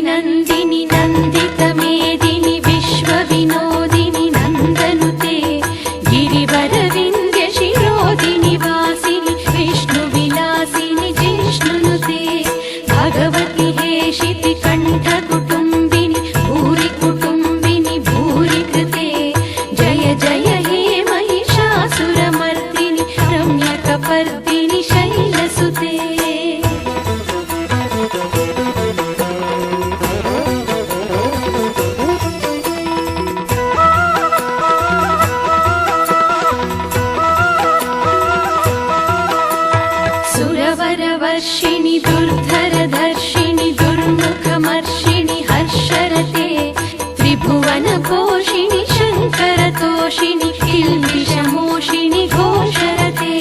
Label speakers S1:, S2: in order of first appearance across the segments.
S1: नन्दिनि नन्दितमेदिनि विश्वविनोदिनि नन्दनुते गिरिवरविन्द्यशिरोदिनि वासिनि विष्णुविलासिनि जिष्णुनुते भगवति हेशिति कण्ठकुटुम्बिनि भूरि कुटुम्बिनि भूरि कृते जय जय हे महिषासुरमर्दिनि रम्यकपर्दिनि शैलसुते सुरवरवर्षिणि दुर्धरधर्षिणि दुर्मुखमर्षिणि हर्षरते त्रिभुवनपोषिणि शङ्करतोषिणि किल्बिषमोषिणि घोषरते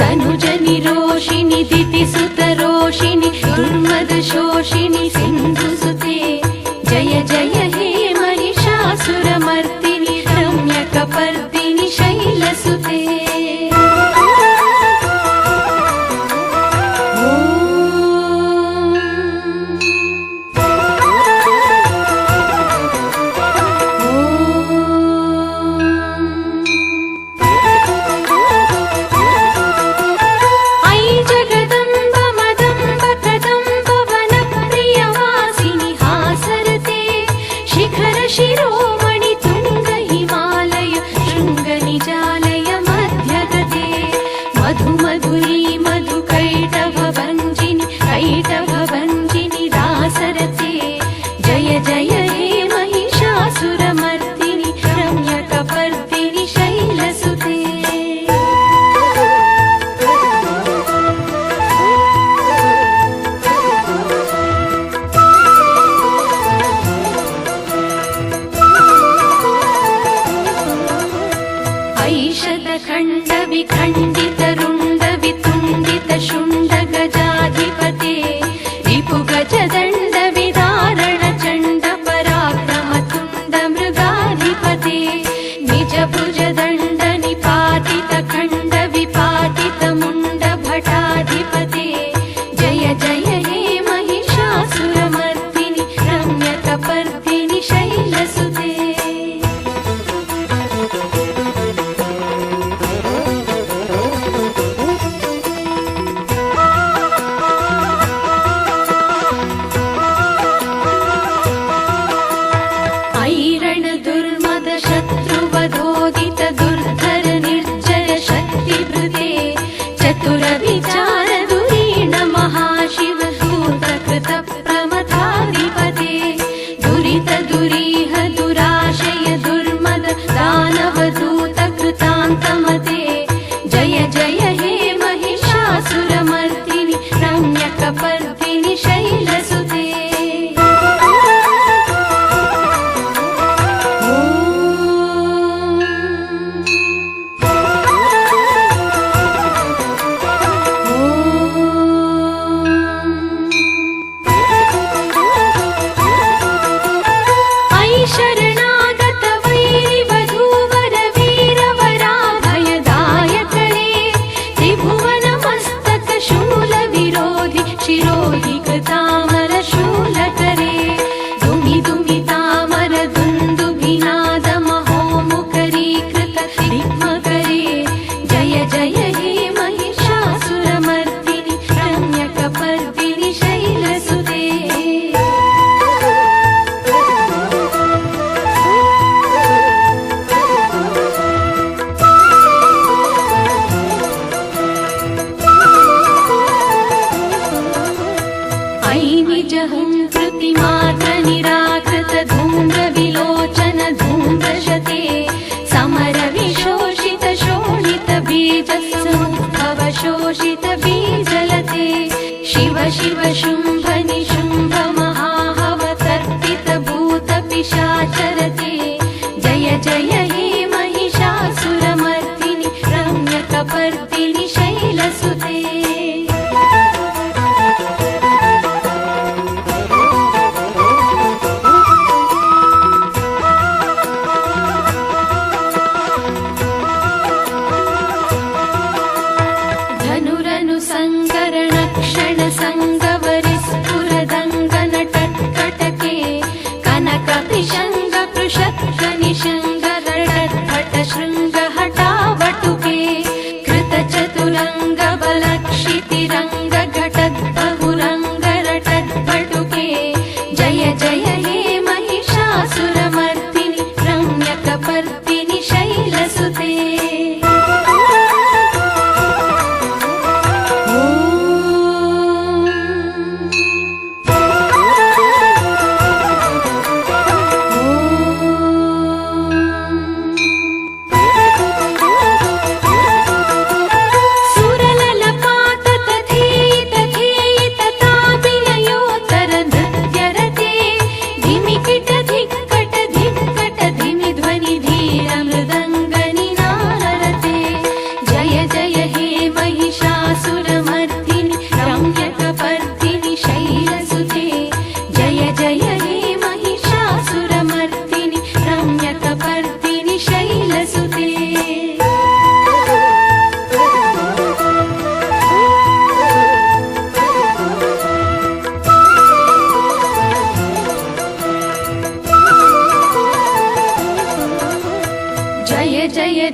S1: धनुजनिरोषिणि दितिसुतरोषिणि दुर्मदशोषिणि सिन्धुसुते जय जय हे महिषासुरमर्दिनि रम्यकपर्दिनि शैलसुते शिरोमणि तुंग हिमालय शृंगनिजालय मध्यगते मधु मधुरी मधु कैटभभञ्जिनि कैटभभञ्जिनि दासरते जय जय हे महिषासुरमर्दिनि रम्यकपर्दिनि शैलसुते ऐशतखण्डविखण्डितरुण्डवितुण्डितशुण्डगजाधिपते रिपुगजदण्डविदारणचण्डपराक्रमतुण्डमृगाधिपते निजभुजदण्डनिपातितखण्डविपातितमुण्डभटाधिपते जय जय हे महिषासुरमर्दिनि रम्यकपर्दिनि शैलसुते ऐरण दुर्मद शत्रुवधोदित दुर्धर निर्जय शक्तिभृते चतुर विचार दुरीण महाशिव दूतकृत प्रमथाधिपते दुरित दुरीह दुराशय दुर्मद दानव दूत कृतान्तमते जय जय हे महिषासुरमर्दिनि रम्यकपर्दिनि शैलसुते शरणागत वैरिवधूवर वीरवराभयदायकरे त्रिभुवन मस्तक शूल विरोधि शिरोधि कृतामर शूलकरे दुमि दुमि तामर दुन्दुभिनाद महोमुखरीकृत दिग्मकरे जय जय हे महिषासुरमर्दिनि रम्यकपर्दिनि शैलसुते कृतिमात्र निराकृत धूम्रविलोचन धूम्रशते समर विशोषित शोणित बीज समुद्भव शोषित बीजलते शिव शिव शुम्भ निशुम्भ महाहव तर्पित भूत पिशाचरते जय जय हे महिषासुरमर्दिनि रम्यकपर्दिनि शैलसुते जय जय हे महिषासुरमर्दिनि रम्यकपर्दिनि शैलसुते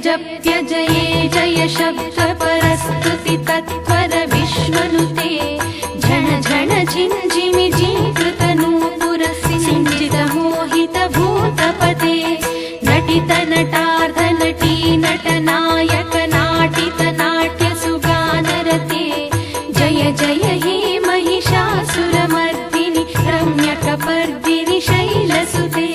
S1: जप्य जये जय शब्द परस्तुति तत्पर विश्वनुते झण झण झिञ्झिमि झीकृत नूपुर सिञ्जित मोहित भूतपते नटित नटार्ध नटी नटनायक नाटित नाट्य सुगानरते जय जय हे महिषासुरमर्दिनि रम्यकपर्दिनि शैलसुते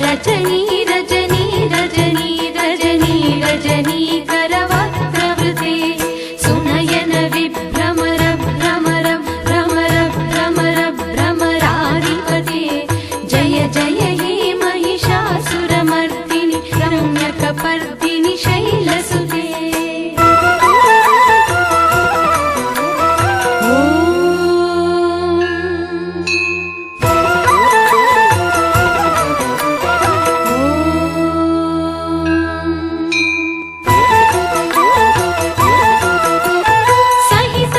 S1: रजनी रजनी रजनी रजनी रजनी करवक्त्रवृते सुनयन विभ्रमर भ्रमर भ्रमर भ्रमर भ्रमराधिपते जय जय हे महिषासुरमर्दिनि रम्यकपर्दिनि शैलसुते सहित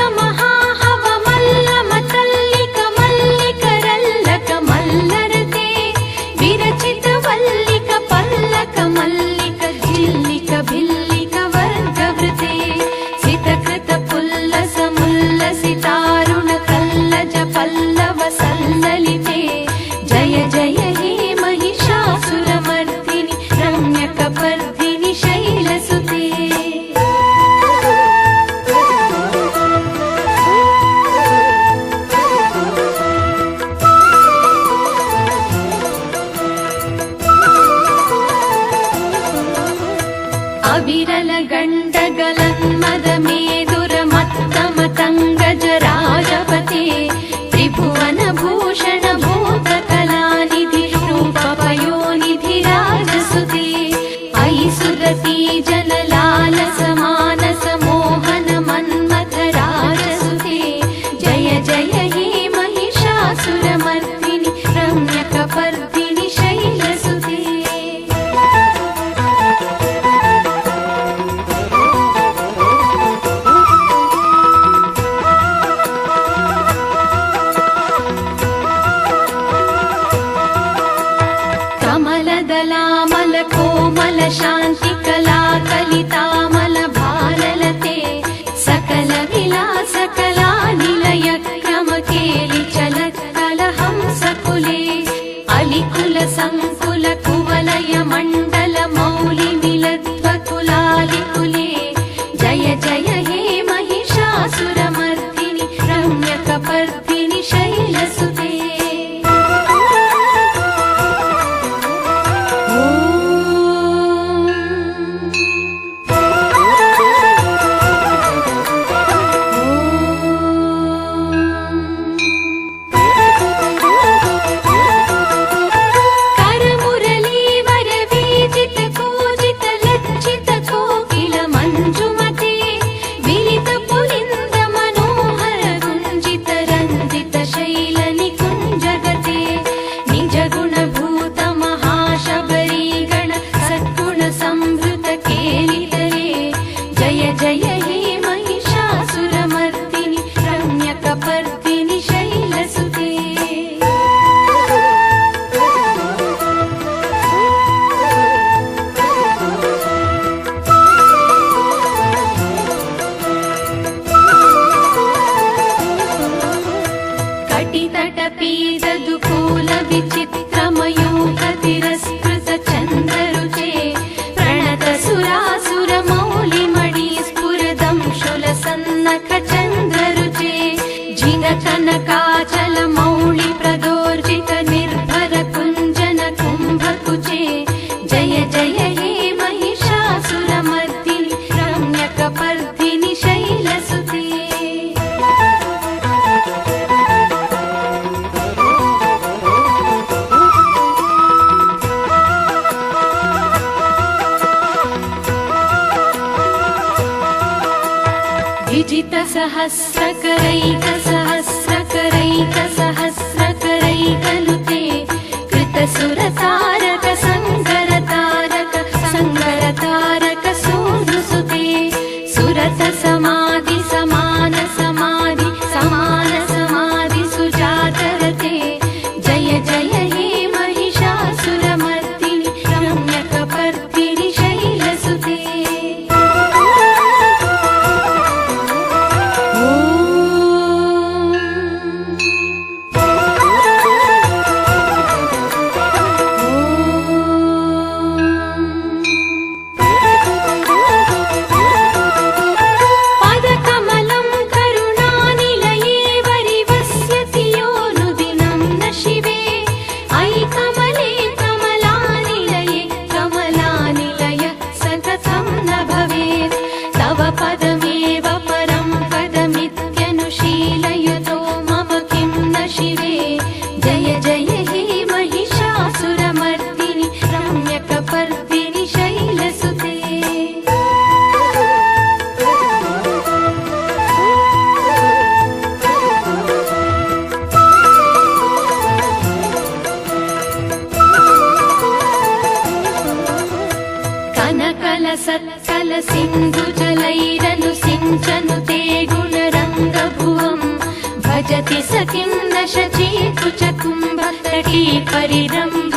S1: विजितसहस्रकरैकसहस्रकरैकसहस्रकरैकनुते कृतसुरतारक संगरतारक संगरतारक सूनुसुते सुरत समाधि समान समाधि समान समाधि सुजातरते जय जय हे महिषासुरमर्दिनि रम्यकपर्दिनि शैलसुते पदमेव परं पदमित्यनुशीलयुतो मम किं न शिवे जय जय हे महिषासुरमर्दिनि रम्यकपर्दिनि शैलसुते कनकलसत्कल सिन्धुजलैरनुसिञ्चनुते गुणरङ्गभुवम् भजति स किं न शचीकुचकुम्भतटी परिरम्भ